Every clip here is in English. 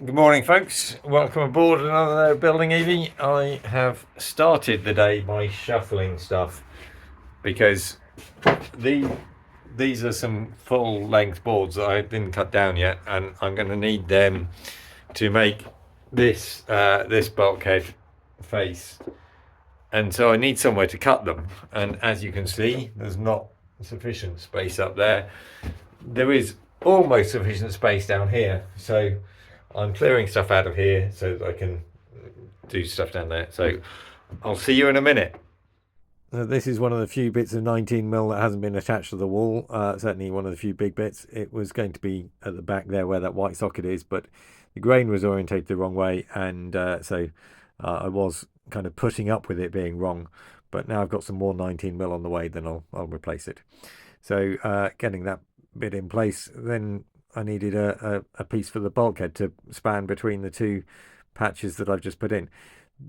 Good morning, folks. Welcome aboard another building EV. I have started the day by shuffling stuff because the these are some full length boards that I didn't cut down yet, and I'm going to need them to make this bulkhead face. And so I need somewhere to cut them. And as you can see, there's not sufficient space up there. There is almost sufficient space down here. So I'm clearing stuff out of here so that I can do stuff down there. So I'll see you in a minute. This is one of the few bits of 19mm that hasn't been attached to the wall. Certainly one of the few big bits. It was going to be at the back there where that white socket is, but the grain was orientated the wrong way, and so I was kind of putting up with it being wrong. But now I've got some more 19mm on the way, then I'll replace it. So getting that bit in place, then I needed a piece for the bulkhead to span between the two patches that I've just put in.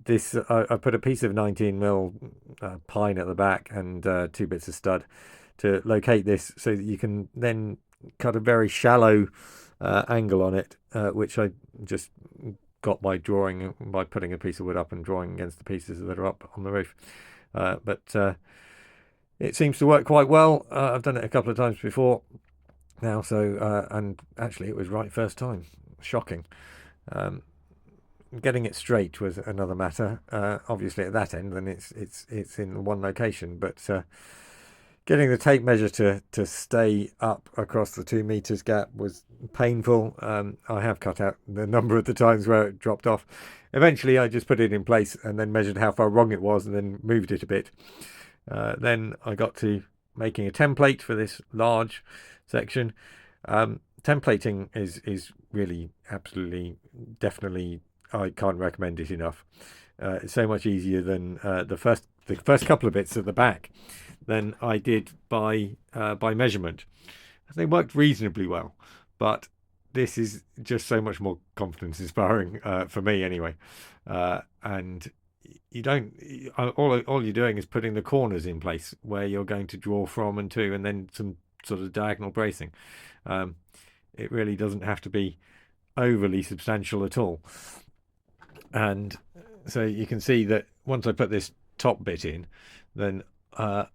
This I put a piece of 19mm pine at the back and 2 bits of stud to locate this, so that you can then cut a very shallow angle on it, which I just got by putting a piece of wood up and drawing against the pieces that are up on the roof. But it seems to work quite well. I've done it a couple of times before now, so and actually it was right first time. Shocking. Getting it straight was another matter. Obviously at that end, then it's in one location, but getting the tape measure to stay up across the 2 meters gap was painful. I have cut out the number of the times where it dropped off. Eventually I just put it in place and then measured how far wrong it was and then moved it a bit. Then I got to making a template for this large section. Templating is really absolutely definitely, I can't recommend it enough. It's so much easier than the first couple of bits at the back than I did by measurement. They worked reasonably well, but this is just so much more confidence inspiring for me anyway. And you don't, all you're doing is putting the corners in place where you're going to draw from and to, and then some sort of diagonal bracing. It really doesn't have to be overly substantial at all. And so you can see that once I put this top bit in, then I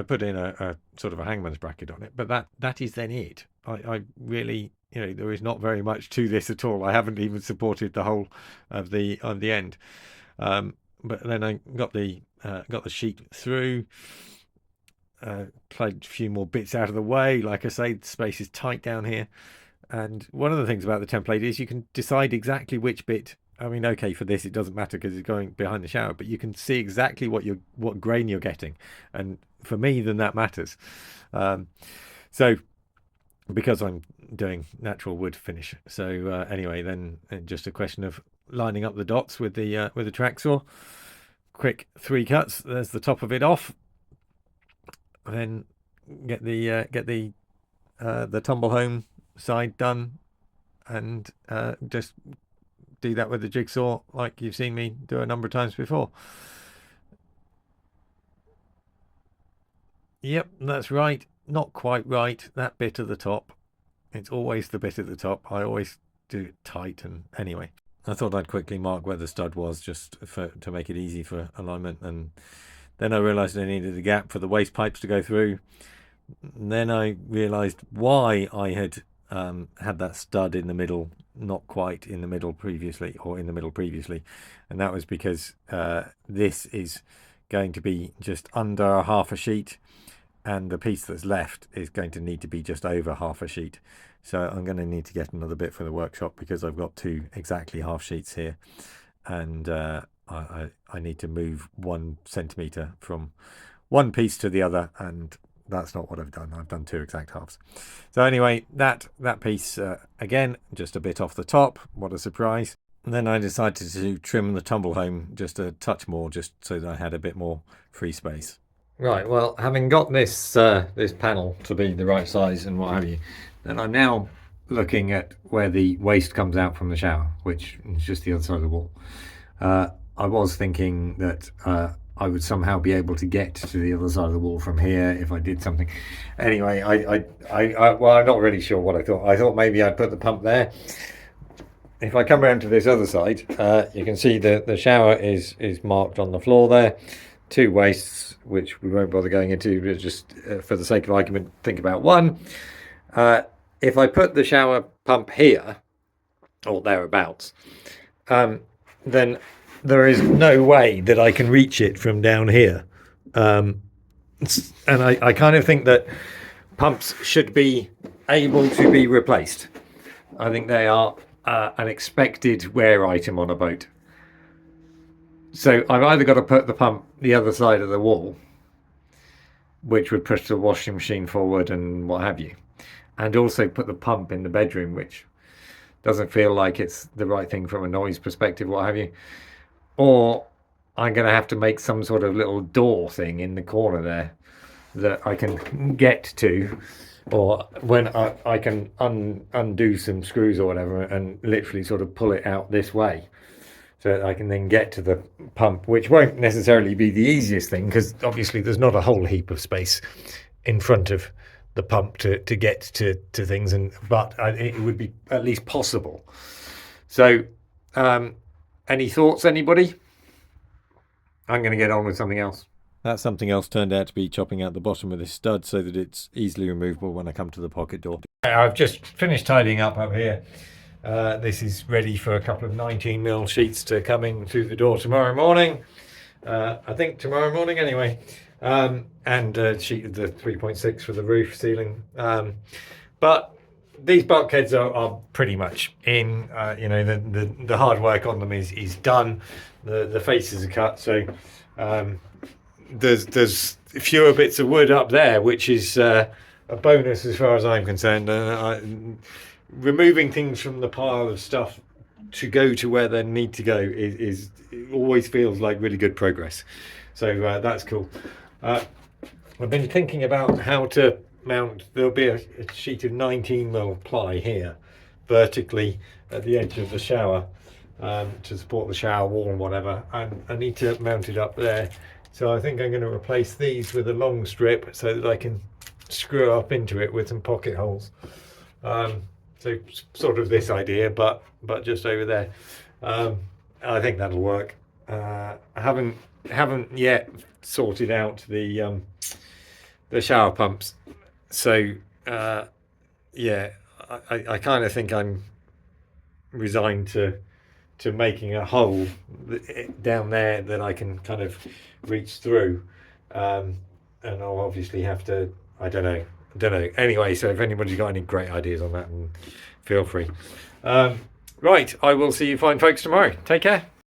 put in a sort of a hangman's bracket on it, but that is then it. I really, there is not very much to this at all. I haven't even supported the whole of the end. But then I got the sheet through, played a few more bits out of the way. Like I say, the space is tight down here. And one of the things about the template is you can decide exactly which bit. I mean, okay, for this it doesn't matter because it's going behind the shower, but you can see exactly what grain you're getting, and for me, then that matters. So because I'm doing natural wood finish, so anyway, then just a question of lining up the dots with the track saw. Quick 3 cuts. There's the top of it off. Then get the tumble home side done, and just do that with the jigsaw like you've seen me do a number of times before. Yep, that's right. Not quite right. That bit at the top. It's always the bit at the top. I always do it tight, and anyway. I thought I'd quickly mark where the stud was just to make it easy for alignment, and then I realised I needed a gap for the waste pipes to go through. And then I realised why I had had that stud in the middle, not quite in the middle previously, and that was because this is going to be just under half a sheet, and the piece that's left is going to need to be just over half a sheet. So I'm going to need to get another bit for the workshop because I've got 2 exactly half sheets here, and I need to move 1 centimetre from one piece to the other, and that's not what I've done. I've done 2 exact halves. So anyway, that piece, again, just a bit off the top. What a surprise. And then I decided to trim the tumble home just a touch more, just so that I had a bit more free space. Right, well, having got this this panel to be the right size and what have you, then I'm now looking at where the waste comes out from the shower, which is just the other side of the wall. I was thinking that I would somehow be able to get to the other side of the wall from here if I did something. Anyway, well, I'm not really sure what I thought. I thought maybe I'd put the pump there, if I come around to this other side, you can see the shower is marked on the floor there. 2 wastes, which we won't bother going into, but just for the sake of argument, think about one. If I put the shower pump here, or thereabouts, then there is no way that I can reach it from down here. And I kind of think that pumps should be able to be replaced. I think they are an expected wear item on a boat. So I've either got to put the pump the other side of the wall, which would push the washing machine forward and what have you, and also put the pump in the bedroom, which doesn't feel like it's the right thing from a noise perspective, what have you. Or I'm going to have to make some sort of little door thing in the corner there that I can get to, or when I can undo some screws or whatever and literally sort of pull it out this way, so that I can then get to the pump, which won't necessarily be the easiest thing, because obviously there's not a whole heap of space in front of the pump to get to things, but it would be at least possible. So any thoughts, anybody? I'm going to get on with something else. That something else turned out to be chopping out the bottom of this stud so that it's easily removable when I come to the pocket door. I've just finished tidying up here. This is ready for a couple of 19mm sheets to come in through the door tomorrow morning. I think tomorrow morning anyway. And a sheet of the 3.6 for the roof ceiling. But these bulkheads are pretty much in. The hard work on them is done. The faces are cut, so there's fewer bits of wood up there, which is a bonus as far as I'm concerned. Removing things from the pile of stuff to go to where they need to go is always feels like really good progress. So that's cool. I've been thinking about how to mount. There'll be a sheet of 19mm ply here, vertically at the edge of the shower, to support the shower wall and whatever. And I need to mount it up there. So I think I'm going to replace these with a long strip so that I can screw up into it with some pocket holes. So sort of this idea, but just over there. I think that'll work. I haven't yet sorted out the shower pumps, so yeah, I kind of think I'm resigned to making a hole down there that I can kind of reach through, and I'll obviously have to, I don't know. Anyway, so if anybody's got any great ideas on that, feel free. Right, I will see you fine folks tomorrow. Take care.